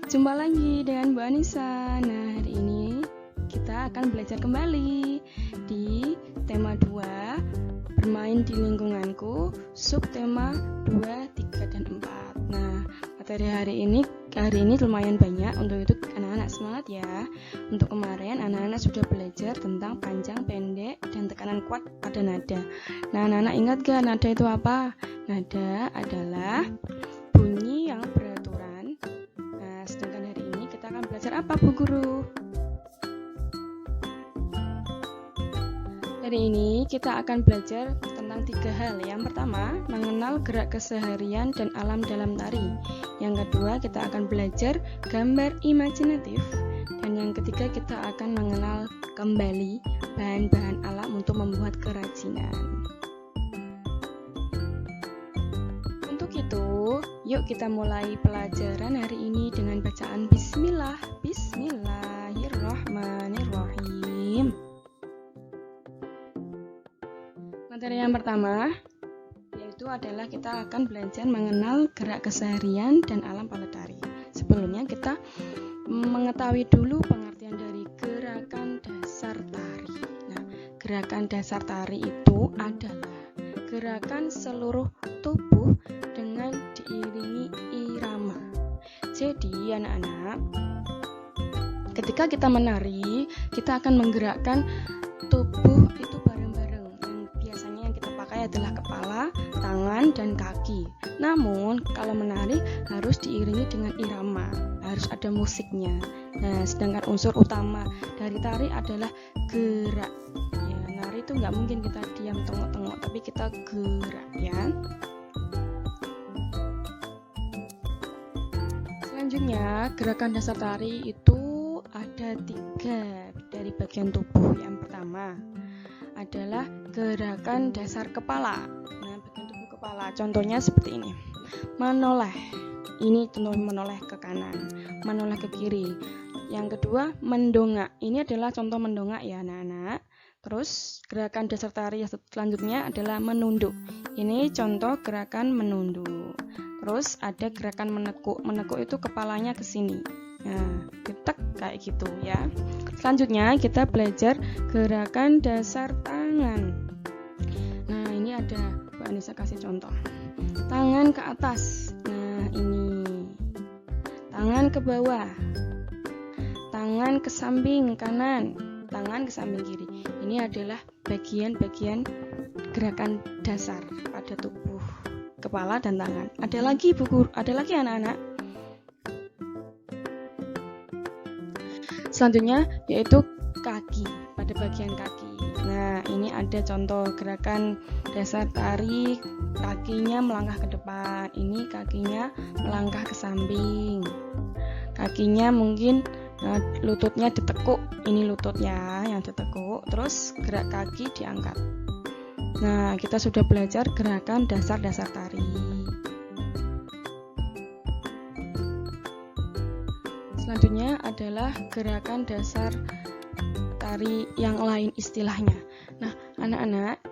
Jumpa lagi dengan Bu Anissa. Nah, hari ini kita akan belajar kembali di tema 2, bermain di lingkunganku, subtema 2, 3, dan 4. Nah, materi hari ini lumayan banyak, untuk itu anak-anak semangat ya. Untuk kemarin anak-anak sudah belajar tentang panjang, pendek, dan tekanan kuat pada nada. Nah, anak-anak ingat gak nada itu apa? Nada adalah bunyi yang beraturan. Nah, sedangkan hari ini kita akan belajar apa, Bu Guru? Hari ini kita akan belajar tentang 3 hal. Yang pertama, mengenal gerak keseharian dan alam dalam tari. Yang kedua, kita akan belajar gambar imajinatif. Dan yang ketiga, kita akan mengenal kembali bahan-bahan alam untuk membuat kerajinan. Untuk itu, yuk kita mulai pelajaran hari ini dengan bacaan Bismillah. Bismillahirrahmanirrahim. Materi yang pertama yaitu adalah kita akan belajar mengenal gerak keseharian dan alam pada tari. Sebelumnya kita mengetahui dulu pengertian dari gerakan dasar tari. Nah, gerakan dasar tari itu adalah gerakan seluruh tubuh dengan diiringi irama. Jadi anak-anak, ketika kita menari, kita akan menggerakkan tubuh itu bareng-bareng. Biasanya yang kita pakai adalah kepala, tangan, dan kaki. Namun kalau menari harus diiringi dengan irama, harus ada musiknya. Nah, sedangkan unsur utama dari tari adalah gerak. Ya, nari itu nggak mungkin kita diam tengok-tengok, tapi kita gerak ya. Selanjutnya, gerakan dasar tari itu ada 3 dari bagian tubuh. Yang pertama adalah gerakan dasar kepala. Nah, bagian tubuh kepala contohnya seperti ini. Menoleh. Ini contoh menoleh ke kanan, menoleh ke kiri. Yang kedua, mendongak. Ini adalah contoh mendongak ya, anak-anak. Terus gerakan dasar tari yang selanjutnya adalah menunduk. Ini contoh gerakan menunduk. Terus ada gerakan menekuk. Menekuk itu kepalanya ke sini. Nah, getek kayak gitu ya. Selanjutnya kita belajar gerakan dasar tangan. Nah, ini ada Bu Anissa kasih contoh. Tangan ke atas. Nah, ini. Tangan ke bawah. Tangan ke samping kanan. Tangan ke samping kiri. Ini adalah bagian-bagian gerakan dasar pada tubuh kepala dan tangan. Ada lagi Bu Guru, ada lagi anak-anak. Selanjutnya yaitu kaki, pada bagian kaki. Nah, ini ada contoh gerakan dasar tari, kakinya melangkah ke depan. Ini kakinya melangkah ke samping. Kakinya mungkin lututnya ditekuk, ini lututnya yang ditekuk, terus gerak kaki diangkat. Nah, kita sudah belajar gerakan dasar-dasar tari. Selanjutnya adalah gerakan dasar tari yang lain istilahnya. Nah, anak-anak,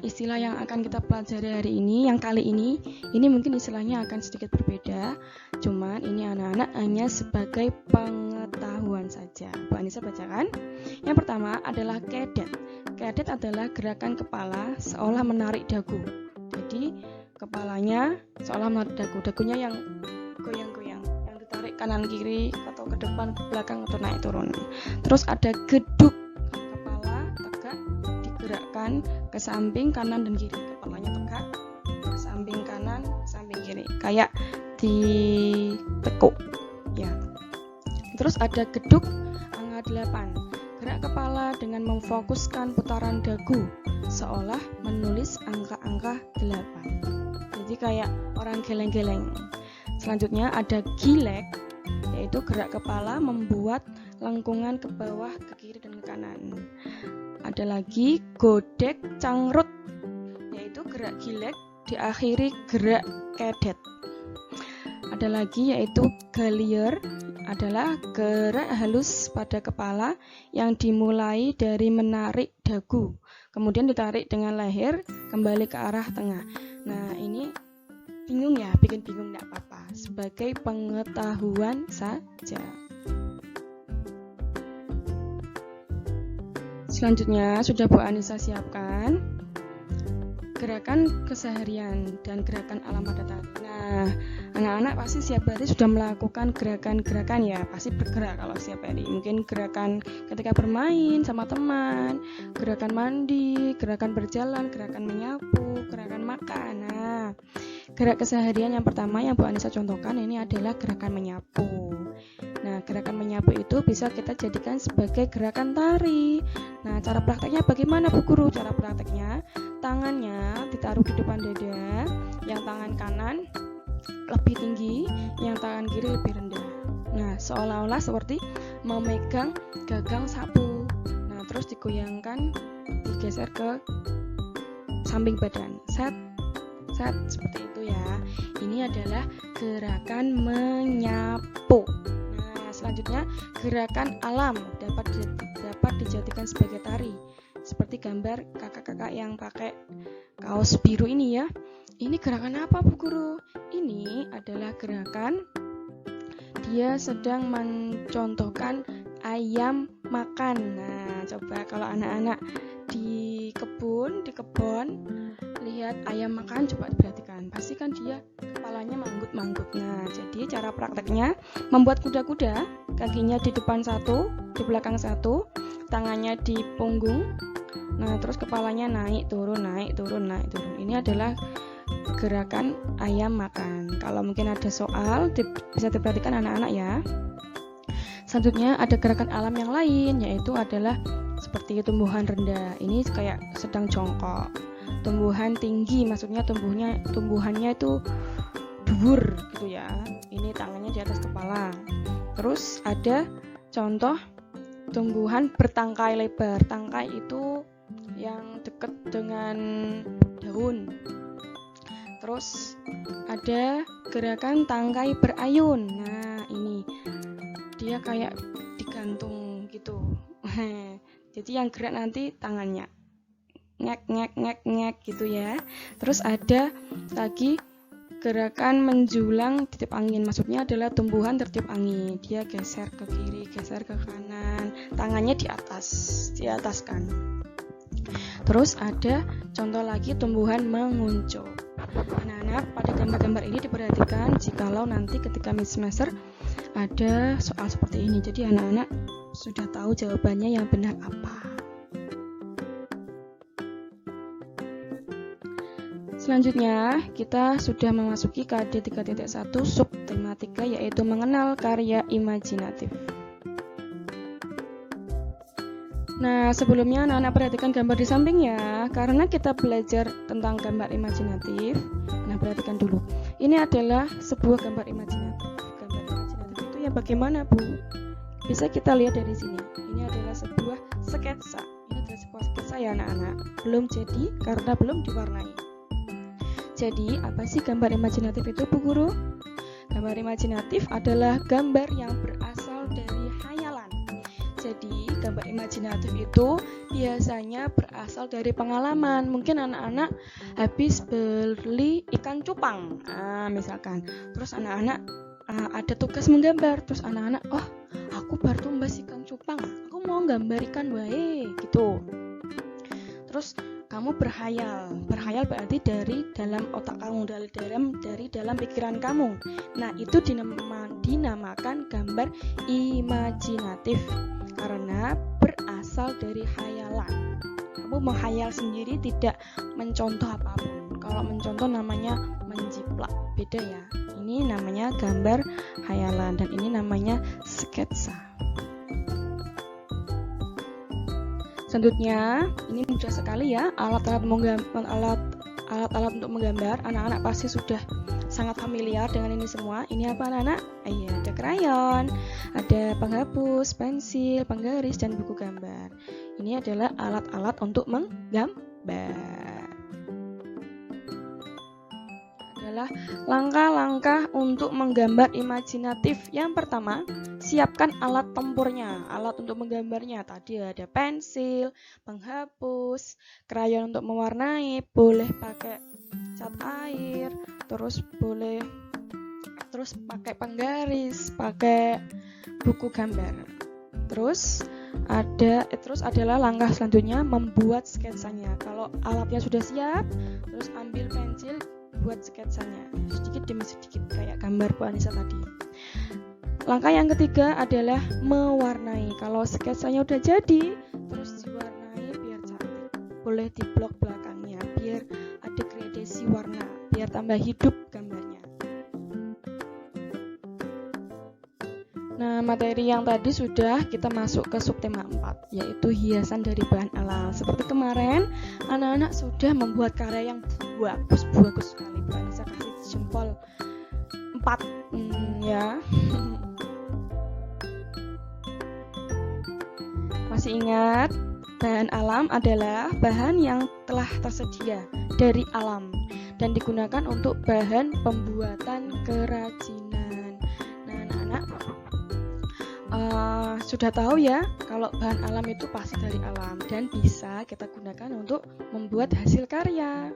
istilah yang akan kita pelajari hari ini, yang kali ini mungkin istilahnya akan sedikit berbeda. Cuman ini anak-anak hanya sebagai pengetahuan saja. Bu Anissa bacakan. Yang pertama adalah kedet. Kedet adalah gerakan kepala seolah menarik dagu. Jadi kepalanya seolah menarik dagu. Dagunya yang goyang-goyang, yang ditarik kanan kiri atau ke depan, ke belakang atau naik turun. Terus ada geduk. Kepala tegak digerakkan ke samping kanan dan kiri. Kepalanya tegak ke samping kanan, samping kiri. Kayak ditekuk ya. Terus ada geduk angka 8. Gerak kepala dengan memfokuskan putaran dagu seolah menulis angka-angka 8. Jadi kayak orang geleng-geleng. Selanjutnya ada gilek, yaitu gerak kepala membuat lengkungan ke bawah, ke kiri dan ke kanan. Ada lagi godek cangrut, yaitu gerak gilek diakhiri gerak kedet. Ada lagi yaitu galier, adalah gerak halus pada kepala yang dimulai dari menarik dagu, kemudian ditarik dengan leher kembali ke arah tengah. Nah, ini bingung ya, bikin bingung enggak apa-apa, sebagai pengetahuan saja. Selanjutnya sudah Bu Anissa siapkan gerakan keseharian dan gerakan alam pada tari. Nah, anak-anak pasti setiap hari sudah melakukan gerakan-gerakan ya, pasti bergerak kalau setiap hari. Mungkin gerakan ketika bermain sama teman, gerakan mandi, gerakan berjalan, gerakan menyapu, gerakan makan. Nah, gerak keseharian yang pertama yang Bu Anissa contohkan ini adalah gerakan menyapu. Nah, gerakan menyapu itu bisa kita jadikan sebagai gerakan tari. Nah, cara prakteknya bagaimana Bu Guru? Cara prakteknya, tangannya ditaruh di depan dada, yang tangan kanan lebih tinggi, yang tangan kiri lebih rendah. Nah, seolah-olah seperti memegang gagang sapu. Nah, terus digoyangkan, digeser ke samping badan. Set, seperti itu ya. Ini adalah gerakan menyapu. Selanjutnya, gerakan alam dapat dijadikan sebagai tari. Seperti gambar kakak-kakak yang pakai kaos biru ini ya. Ini gerakan apa Bu Guru? Ini adalah gerakan dia sedang mencontohkan ayam makan. Nah, coba kalau anak-anak di kebun lihat ayam makan, coba perhatikan. Pasti kan dia kepalanya manggut-manggut. Nah, jadi cara prakteknya membuat kuda-kuda, kakinya di depan satu, di belakang satu, tangannya di punggung. Nah, terus kepalanya naik turun, naik turun, naik turun. Ini adalah gerakan ayam makan. Kalau mungkin ada soal, bisa diperhatikan anak-anak ya. Selanjutnya ada gerakan alam yang lain, yaitu adalah seperti tumbuhan rendah. Ini kayak sedang jongkok. Tumbuhan tinggi, maksudnya tumbuhannya itu dhuwur gitu ya. Ini tangannya di atas kepala. Terus ada contoh tumbuhan bertangkai lebar. Tangkai itu yang dekat dengan daun. Terus ada gerakan tangkai berayun. Nah, ini dia kayak digantung gitu. Jadi yang gerak nanti tangannya ngek gitu ya. Terus ada lagi gerakan menjulang ditiup angin. Maksudnya adalah tumbuhan tertiup angin. Dia geser ke kiri, geser ke kanan, tangannya di ataskan. Terus ada contoh lagi tumbuhan menguncup. Anak-anak pada gambar-gambar ini diperhatikan jikalau nanti ketika mid semester ada soal seperti ini. Jadi anak-anak sudah tahu jawabannya yang benar apa. Selanjutnya, kita sudah memasuki KD 3.1 sub tema 3, yaitu mengenal karya imajinatif. Nah, sebelumnya anak-anak perhatikan gambar di samping ya, karena kita belajar tentang gambar imajinatif. Nah, perhatikan dulu. Ini adalah sebuah gambar imajinatif. Gambar imajinatif itu yang bagaimana, Bu? Bisa kita lihat dari sini. Ini adalah sebuah sketsa. Ini adalah sebuah sketsa ya anak-anak. Belum jadi karena belum diwarnai. Jadi, apa sih gambar imajinatif itu, Bu Guru? Gambar imajinatif adalah gambar yang berasal dari khayalan. Jadi, gambar imajinatif itu biasanya berasal dari pengalaman. Mungkin anak-anak habis beli ikan cupang, misalkan. Terus anak-anak ada tugas menggambar. Terus anak-anak, oh, aku baru tumbas ikan cupang, aku mau gambar ikan wae, gitu. Terus kamu berhayal berarti dari dalam otak kamu, dari dalam pikiran kamu. Nah, itu dinamakan gambar imajinatif karena berasal dari khayalan. Kamu menghayal sendiri, tidak mencontoh apapun. Kalau mencontoh namanya menjiplak, beda ya. Ini namanya gambar khayalan dan ini namanya sketsa. Selanjutnya, ini mudah sekali ya, alat-alat untuk menggambar. Anak-anak pasti sudah sangat familiar dengan ini semua. Ini apa anak-anak? Iya, ada krayon, ada penghapus, pensil, penggaris, dan buku gambar. Ini adalah alat-alat untuk menggambar. Adalah langkah-langkah untuk menggambar imajinatif. Yang pertama, siapkan alat tempurnya, alat untuk menggambarnya. Tadi ada pensil, penghapus, krayon untuk mewarnai, boleh pakai cat air, terus pakai penggaris, pakai buku gambar. Terus adalah langkah selanjutnya membuat sketsanya. Kalau alatnya sudah siap, terus ambil pensil buat sketsanya sedikit demi sedikit kayak gambar Bu Anissa tadi. Langkah yang ketiga adalah mewarnai. Kalau sketsanya udah jadi, terus diwarnai biar cantik. Boleh di blok belakangnya biar ada gradasi warna, biar tambah hidup gambarnya. Nah, materi yang tadi sudah kita masuk ke subtema 4, yaitu hiasan dari bahan alam. Seperti kemarin, anak-anak sudah membuat karya yang bagus sekali. Bu Anissa kasih jempol 4 ya. Masih ingat, bahan alam adalah bahan yang telah tersedia dari alam dan digunakan untuk bahan pembuatan kerajinan. Nah, anak-anak sudah tahu ya kalau bahan alam itu pasti dari alam dan bisa kita gunakan untuk membuat hasil karya.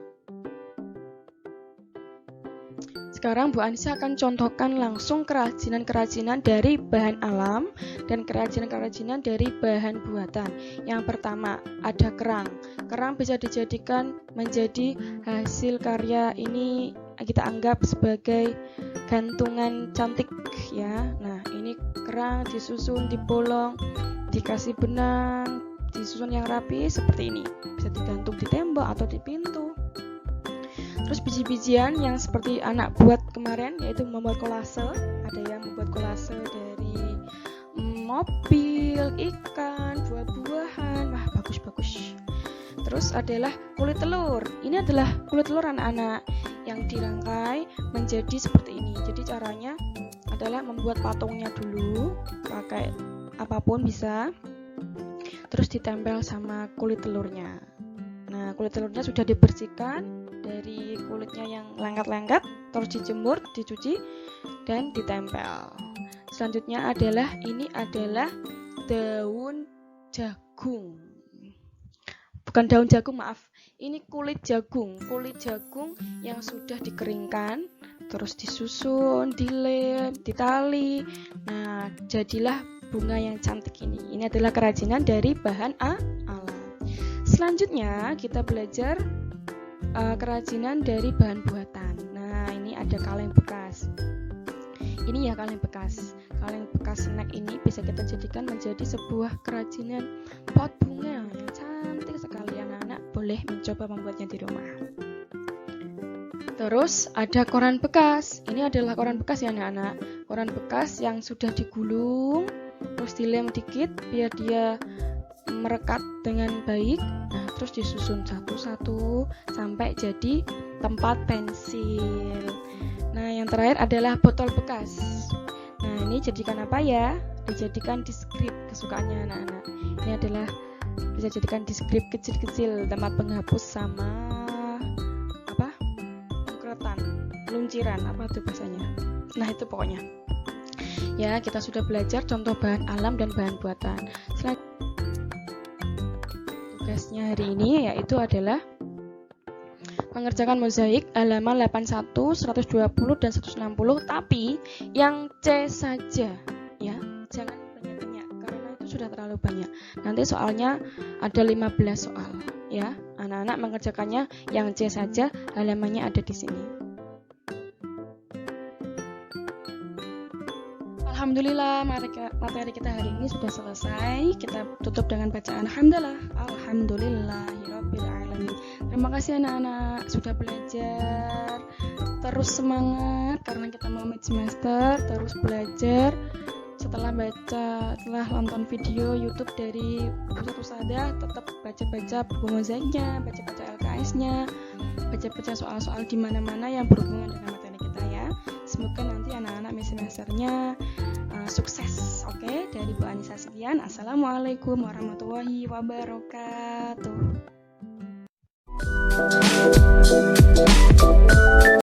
Sekarang Bu Anissa akan contohkan langsung kerajinan-kerajinan dari bahan alam dan kerajinan-kerajinan dari bahan buatan. Yang pertama ada kerang. Kerang bisa dijadikan menjadi hasil karya, ini kita anggap sebagai gantungan cantik ya. Nah, ini kerang disusun, dibolong, dikasih benang, disusun yang rapi seperti ini. Bisa digantung di tembok atau di pintu. Terus biji-bijian yang seperti anak buat kemarin, yaitu membuat kolase. Ada yang membuat kolase dari mobil, ikan, buah-buahan. Wah, bagus. Terus adalah kulit telur. Ini adalah kulit telur anak-anak yang dirangkai menjadi seperti ini. Jadi caranya adalah membuat patungnya dulu, pakai apapun bisa, terus ditempel sama kulit telurnya. Nah, kulit telurnya sudah dibersihkan dari kulitnya yang lengket-lengket, terus dijemur, dicuci, dan ditempel. Selanjutnya adalah daun jagung. Bukan daun jagung, maaf. Ini kulit jagung yang sudah dikeringkan, terus disusun, dilem, ditali. Nah, jadilah bunga yang cantik ini. Ini adalah kerajinan dari bahan alam. Selanjutnya kita belajar kerajinan dari bahan buatan. Nah, ini ada kaleng bekas. Ini ya kaleng bekas. Kaleng bekas snack ini bisa kita jadikan menjadi sebuah kerajinan pot bunga yang cantik sekali. Anak-anak boleh mencoba membuatnya di rumah. Terus ada koran bekas. Ini adalah koran bekas ya anak-anak. Koran bekas yang sudah digulung, terus dilem dikit biar dia merekat dengan baik. Nah, terus disusun satu-satu sampai jadi tempat pensil. Nah, yang terakhir adalah botol bekas. Nah, ini jadikan apa ya? Dijadikan diskrip kesukaannya anak-anak. Ini adalah bisa jadikan diskrip kecil-kecil, tempat penghapus sama lunciran, apa itu bahasanya. Nah, itu pokoknya. Ya, kita sudah belajar contoh bahan alam dan bahan buatan. Tugasnya hari ini yaitu adalah mengerjakan mozaik halaman 81, 120 dan 160, tapi yang C saja ya. Jangan banyak-banyak karena itu sudah terlalu banyak. Nanti soalnya ada 15 soal ya. Anak-anak mengerjakannya yang C saja, halamannya ada di sini. Alhamdulillah, materi kita hari ini sudah selesai. Kita tutup dengan bacaan hamdalah. Alhamdulillahirabbil alamin. Terima kasih anak-anak sudah belajar. Terus semangat karena kita mau mid semester. Terus belajar. Setelah nonton video YouTube dari Pusat Usahadah, tetap baca-baca buku mozaiknya, baca-baca LKS-nya, baca-baca soal-soal di mana-mana yang berhubungan dengan materi kita ya. Semoga nanti anak-anak mid semesternya sukses. Oke, dari Bu Anissa sekian. Assalamualaikum warahmatullahi wabarakatuh.